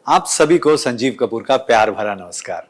आप सभी को संजीव कपूर का प्यार भरा नमस्कार।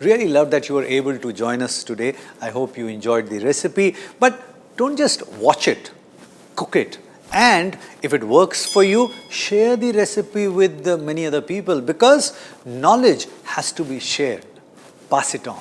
Really love that you were able to join us today. I hope you enjoyed the recipe. But don't just watch it, cook it. And if it works for you, share the recipe with many other people because knowledge has to be shared. Pass it on.